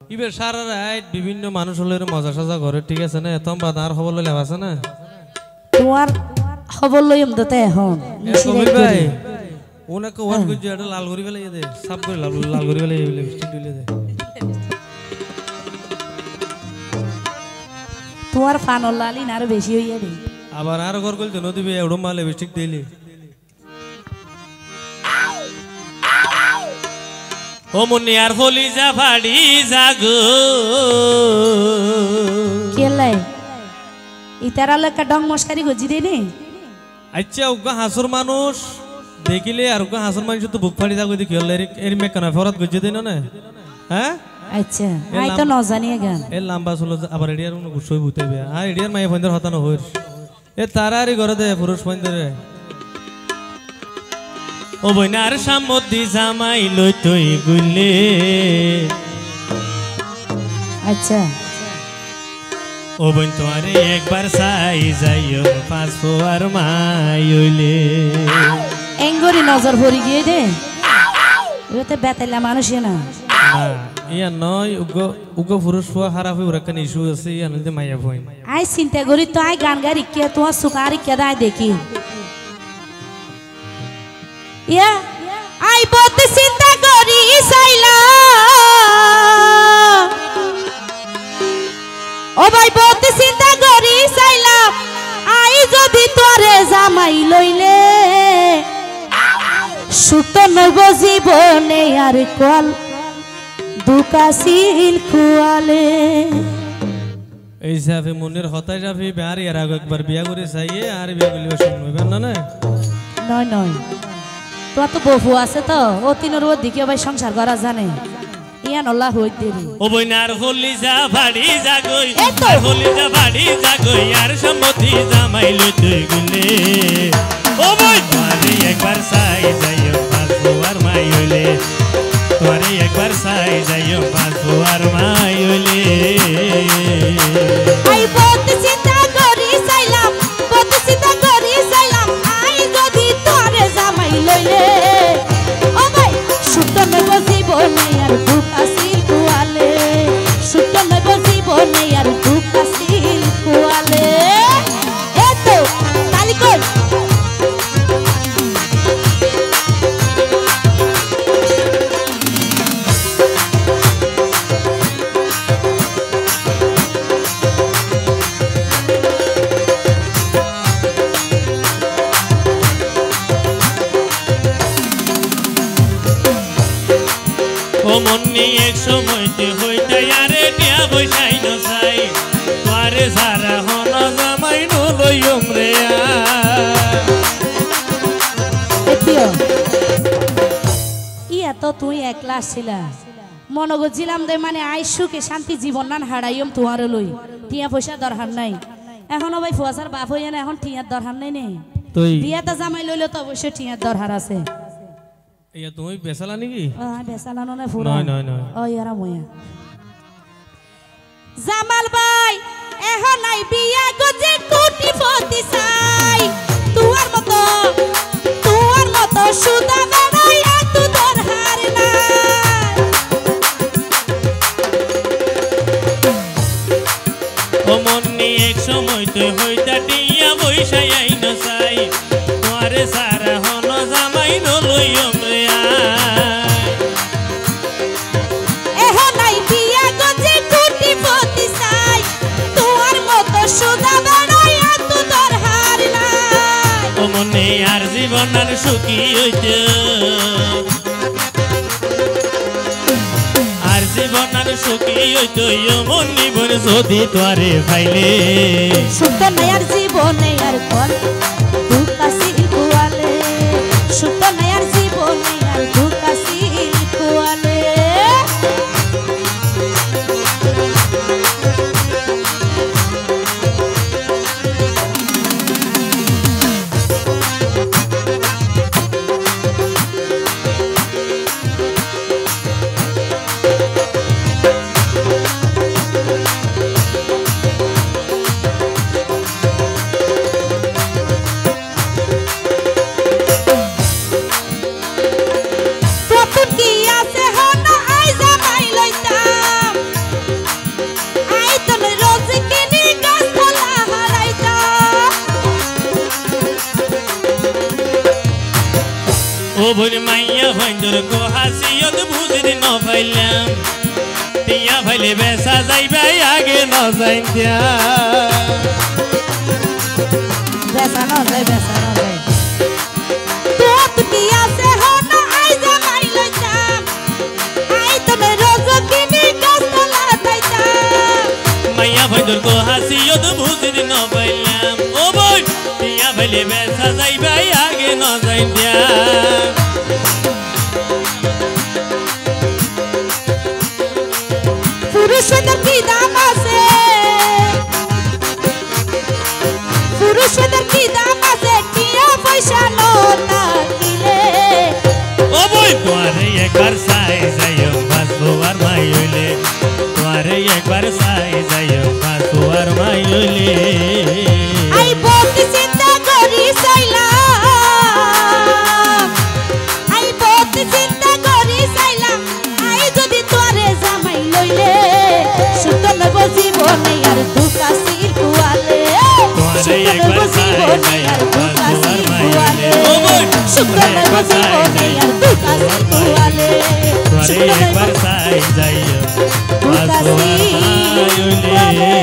ইবে সারা রাত বিভিন্ন মানুষ হলে মজা সাজা করে ঠিক আছে না এত বাদার খবর লইলে আছে না তোমার খবর লইম দতে এখন কবির ভাই ওনাকে ওয়ান কইছে এটা লাল করি ফেলে দে সাফ করে লাল লাল করি ফেলে লিপস্টিক দিলে দে তোমার ফানল লালি আর বেশি হইয়া দে আবার আর ঘর কইতে নদিবে এড়ো মাল লিপস্টিক দিলি ও মুন্নি আর ফলি যা ফাড়ি জাগো কেলে ইতারা লেকা ডং মস্কারি গজি দে নে আচ্ছা ওগা হাসুর মানুষ দেখিলে আর ওগা হাসুর মানুষ তো বুক ফাড়ি জাগো দেখি হলে এর মেকানা ফরাত গজি দেন না হ্যাঁ আচ্ছা আই তো ন জানি গান এ লম্বা চলো আবার এডিয়ার কোনো গুছই বুতেবে আর এডিয়ার মাই ফন্দের হতানো হইর এ তারারি ঘরে দে পুরুষ ফন্দের ও বইনার সামদ্দি জামাই লই তুই গুলে আচ্ছা ও বইন তোমারে একবার চাই যাইও পাঁচ ফোয়ার মাইলে এঙ্গরি নজর ভরি গিয়ে দে এতে বেতাইলা মানুষ না ইয়া নয় উগো উগো পুরুষ ফুয়া খারাপ হই ওরকম ইস্যু আছে ইয়া নইতে মাইয়া ভই আই চিন্তা করি তো আই গান গারি কে তোমার সুকারি কে দাই দেখি ইয়া আই বহুত চিন্তা করি সাইলা ও ভাই বহুত চিন্তা করি সাইলা আই যদি তোরে জামাই লইলে সুত নব জীবনে আর কল দুকাশিল খুয়ালে এই সাফে মনের হতাই যাবে আর এর আগে একবার বিয়া করে চাইয়ে আর বিয়া করলে শুনবে না না নয় নয় তোর তো বহু আছে তো ও তিনের ওর দিকে ভাই সংসার করা জানে ইয়ান আল্লাহ হই দেরি ও বইনার হলি যা ভাড়ি জাগই আর হলি যা ভাড়ি জাগই আর সম্মতি জামাই লই তুই গুলে ও বই তোরে একবার চাই যাইও পাঁচ ফোয়ার মাই হইলে তোরে একবার চাই যাইও পাঁচ ফোয়ার মাই হইলে আই বহুত চিন্তা করি চাইলাম বহুত চিন্তা করি চাইলাম আই যদি তোরে জামাই লইলে ও ভাই সুত নব জীবনে আর দুকাশিল খুয়ালে সুত নব জীবনে আর দুকাশিল খুয়ালে এতো তালি কই ও মন্নি এক সময়তে হইতে আরে টিয়া বসাই ন চাই তোরে সারা হন জামাই নলইম রে ইয়া তো তুই একলা ছিলা মনে করছিলাম দে মানে আই সুখে শান্তি জীবন নান হারাইম তোমার লই টিয়া পয়সা দরকার নাই এখনো ভাই ফুয়াশার বাপ হইয়া না এখন টিয়ার দরকার নাই নে তুই বিয়াটা জামাই লইলে তো অবশ্যই টিয়ার দরকার আছে ইয়া তুমি বেসালা নাকি বেসালানো না ফুরা নয় নয় নয় ও ইয়ারা ময়া জামাল ভাই এখন নাই বিয়া গজে কোটি পতি চাই তোমার মতো সুদা বেড়াই এত দরকার নাই ও মন্নি এক সময়তে হইতে টিয়া বসাই আইন চাই তোরে সারা হন জামাই নলইম রে এখন নাই বিয়া গজে কোটি পতি চাই তোমার মতো সুদা বেড়াই এত দরকার নাই ও মনে আর জীবন আর সুখী হইতে আর জীবন আর সুখী হইতে মন নিবন যদি তোরে ফাইলে সুখ নাই আর জীবনে আর কোন দুকাশিল খুয়ালে সুখ নাই আর জীবনে আর দুকাশিল খুয়ালে ও বোন মাইয়া ভাইন্দর কো হাসিয়ত বুঝির ন পাইলাম টিয়া ভাইলে বেসা যাইবে আগে ন যাইতিয়া বেসা ন যাই তো কি আছে হন আই জামাই লইতাম আই তবে রোজ কিনি কষ্ট লাগাইতাম মাইয়া ভাইন্দর কো হাসিয়ত বুঝির ন পাইলাম ও বোন টিয়া ভাইলে বেসা যাইবে আগে ন যাইতিয়া পুরুষদের কি দাম আছে পুরুষদের কি দাম আছে টিয়া পয়সা নো থাকিলে ও বই তোরে একবার সাই যাইও বাসুয়ার মাই হইলে তোরে একবার সাই যাইও বাসুয়ার মাই হইলে আই বলতে চিন্তা করি চাইলাম আই বলতে চিন্তা করি চাইলাম আই যদি তোরে জামাই লইলে সুতন বসিব নাই আর দুকাসির কুয়ালে তোরে একবার সাই যাইও বাসুয়ার মাই হইলে ও বই সুতন বসিব নাই আর দুকাসির কুয়ালে তোরে একবার সাই যাইও বাসুয়ার মাই হইলে